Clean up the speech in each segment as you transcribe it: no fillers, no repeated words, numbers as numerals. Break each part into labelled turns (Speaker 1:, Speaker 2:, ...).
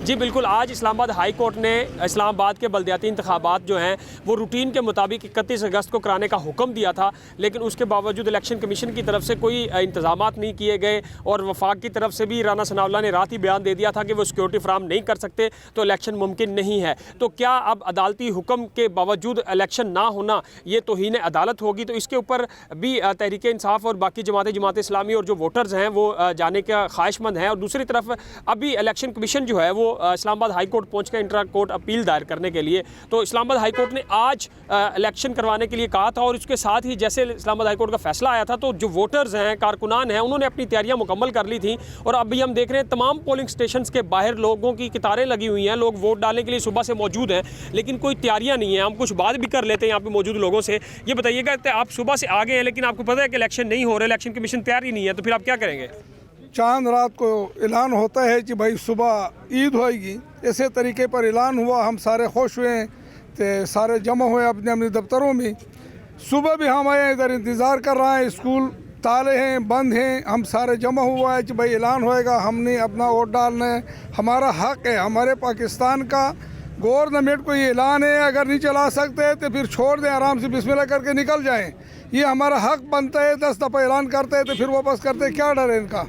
Speaker 1: जी बिल्कुल, आज Islamabad high court ने इस्लामाबाद के बल्दियाती इंतखाबात जो हैं वो रूटीन के मुताबिक 31 अगस्त को कराने का हुक्म दिया था, लेकिन उसके बावजूद इलेक्शन कमीशन की तरफ से कोई इंतजामात नहीं किए गए और वफाक की तरफ से भी राना सनाउल्लाह ने रात ही बयान दे दिया था कि वो सिक्योरिटी फराहम नहीं कर सकते तो इलेक्शन मुमकिन नहीं है। तो क्या अब अदालती हुक्म के बावजूद इलेक्शन ना होना ये तौहीन अदालत होगी? तो इसके ऊपर भी तहरीक इंसाफ और बाकी जमात इस्लामी और जो वोटर्स हैं वो जाने का ख्वाहिशमंद हैं। और दूसरी तरफ अभी इलेक्शन कमीशन जो है वो इस्लामाबाद हाई कोर्ट पहुँच कर इंट्रा कोर्ट अपील दायर करने के लिए, तो इस्लामाबाद हाई कोर्ट ने आज इलेक्शन करवाने के लिए कहा था। और उसके साथ ही जैसे इस्लामाबाद हाई कोर्ट का फैसला आया था तो जो वोटर्स हैं, कारकुनान हैं, उन्होंने अपनी तैयारियां मुकम्मल कर ली थी। और अभी हम देख रहे हैं तमाम पोलिंग स्टेशन के बाहर लोगों की कतारें लगी हुई हैं, लोग वोट डालने के लिए सुबह से मौजूद हैं, लेकिन कोई तैयारियां नहीं है। हम कुछ बात भी कर लेते हैं यहाँ पे मौजूद लोगों से। ये बताइएगा कि आप सुबह से आ गए हैं लेकिन आपको पता है कि इलेक्शन नहीं हो रहा, इलेक्शन कमीशन तैयार ही नहीं है, तो फिर आप क्या करेंगे?
Speaker 2: चांद रात को ऐलान होता है कि भाई सुबह ईद होएगी, इसी तरीके पर ऐलान हुआ। हम सारे खुश हुए, तो सारे जमा हुए अपने अपने दफ्तरों में। सुबह भी हम आए, इधर इंतज़ार कर रहे हैं, स्कूल ताले हैं, बंद हैं, हम सारे जमा हुआ है कि भाई ऐलान होएगा, हमने अपना वोट डालना है, हमारा हक है। हमारे पाकिस्तान का गवर्नमेंट को ये ऐलान है, अगर नहीं चला सकते तो फिर छोड़ दें, आराम से बिस्मिल्लाह करके निकल जाएं। ये हमारा हक बनता है। 10 दफ़ा ऐलान करते हैं तो फिर वापस करते हैं, क्या डर है इनका?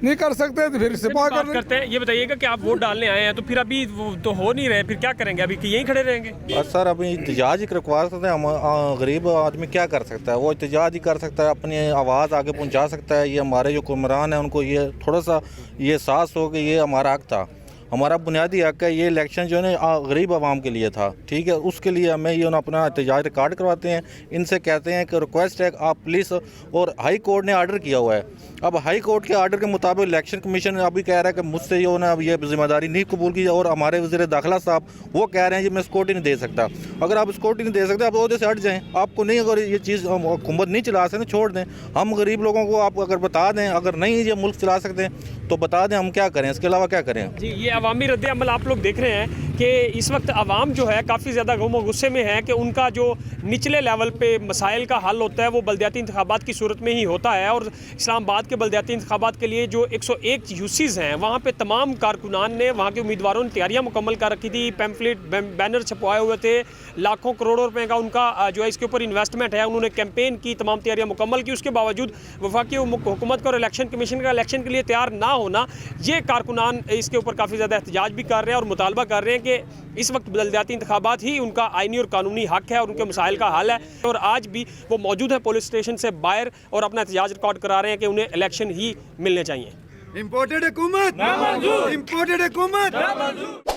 Speaker 2: नहीं कर सकते तो फिर इस्तीफा करते हैं।
Speaker 1: ये बताइएगा कि आप वोट डालने आए हैं तो फिर अभी तो हो नहीं रहे, फिर क्या करेंगे? अभी यहीं खड़े रहेंगे?
Speaker 3: बस सर, अभी एहतजाज ही करवा सकते हैं हम। गरीब आदमी क्या कर सकता है? वो एहतजाज ही कर सकता है, अपनी आवाज़ आगे पहुंचा सकता है। ये हमारे जो हुक्मरान हैं उनको ये थोड़ा सा ये एहसास हो कि ये हमारा हक था, हमारा बुनियादी हक है। ये इलेक्शन जो है गरीब आवाम के लिए था, ठीक है। उसके लिए हमें ये अपना एहतजाज रिकॉर्ड करवाते हैं, इनसे कहते हैं कि रिक्वेस्ट है आप पुलिस, और हाई कोर्ट ने आर्डर किया हुआ है। अब हाई कोर्ट के आर्डर के मुताबिक इलेक्शन कमीशन अभी कह रहा है कि मुझसे जो ना अब ये जिम्मेदारी नहीं कबूल की, और हमारे वज़ीर दाखिला साहब वो कह रहे हैं कि मैं सिक्योरिटी नहीं दे सकता। अगर आप सिक्योरिटी नहीं दे सकते आप ओहदे से हट जाएँ। आपको नहीं, अगर ये चीज़ हुकूमत नहीं चला सकते छोड़ दें। हम गरीब लोगों को आप अगर बता दें, अगर नहीं ये मुल्क चला सकते तो बता दें, हम क्या करें, इसके अलावा क्या करें?
Speaker 1: जी, ये अवामी रद्द अमल आप लोग देख रहे हैं कि इस वक्त आवाम जो है काफ़ी ज़्यादा गम और गुस्से में है कि उनका जो निचले लेवल पे मसाइल का हल होता है वो बल्दियाती इंतखाबात की सूरत में ही होता है। और इस्लामाबाद के बल्दियाती इंतखाबात के लिए जो 101 यूसीज़ हैं वहाँ पे तमाम कारकुनान ने, वहाँ के उम्मीदवारों ने तैयारियाँ मुकम्मल कर रखी थी। पैम्फलेट बैनर छपवाए हुए थे, लाखों करोड़ों रुपए का उनका जो है इसके ऊपर इन्वेस्टमेंट है। उन्होंने कैंपेन की, तमाम तैयारियाँ मुकम्मल की। उसके बावजूद वफाकी हुकूमत का और इलेक्शन कमीशन का इलेक्शन के लिए तैयार ना होना, ये कारकुनान इसके ऊपर काफ़ी ज़्यादा एहतजाज भी कर रहे हैं और मुतालबा कर रहे हैं कि इस वक्त बल्दियाती इंतखाबात ही उनका आइनी और कानूनी हक है और उनके मसाइल का हल है। और आज भी वो मौजूद है पुलिस स्टेशन से बाहर और अपना एहतजाज रिकॉर्ड करा रहे हैं कि उन्हें इलेक्शन ही मिलने चाहिए।
Speaker 4: इम्पोर्टेड हुकूमत ना मंजूर, इम्पोर्टेड हुकूमत ना मंजूर।